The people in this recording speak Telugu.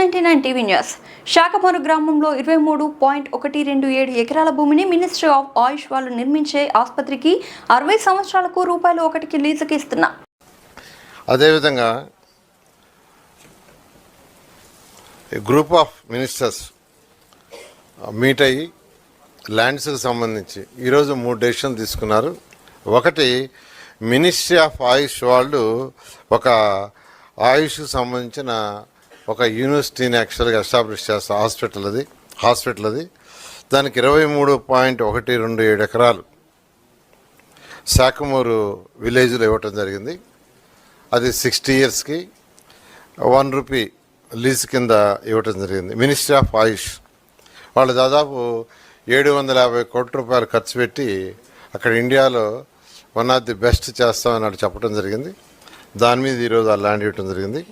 న్యూస్99 టీవీ న్యూస్ శాఖమూరు గ్రామంలో 23.127 ఎకరాల భూమిని మినిస్ట్రీ ఆఫ్ ఆయుష్ వాళ్ళు నిర్మించే ఆసుపత్రికి 60 సంవత్సరాలకు రూపాయలు 1కి లీజుకి ఇస్తున్నా. అదేవిధంగా గ్రూప్ ఆఫ్ మినిస్టర్స్ మీట్ అయ్యి ల్యాండ్స్కి సంబంధించి ఈరోజు 3 డెసిషన్లు తీసుకున్నారు. ఒకటి, మినిస్ట్రీ ఆఫ్ ఆయుష్ వాళ్ళు ఒక ఆయుష్కి సంబంధించిన ఒక యూనివర్సిటీని యాక్చువల్గా ఎస్టాబ్లిష్ చేస్తారు. హాస్పిటల్ అది దానికి 23.127 ఎకరాలు శాఖమూరు విలేజ్లో ఇవ్వటం జరిగింది. అది 60 ఇయర్స్కి 1 రూపీ లీజ్ కింద ఇవ్వటం జరిగింది. మినిస్ట్రీ ఆఫ్ ఆయుష్ వాళ్ళు దాదాపు 750 కోట్ల రూపాయలు ఖర్చు పెట్టి అక్కడ ఇండియాలో వన్ ఆఫ్ ది బెస్ట్ చేస్తామని చెప్పడం జరిగింది. దాని మీద ఈరోజు ఆ ల్యాండ్ ఇవ్వటం జరిగింది.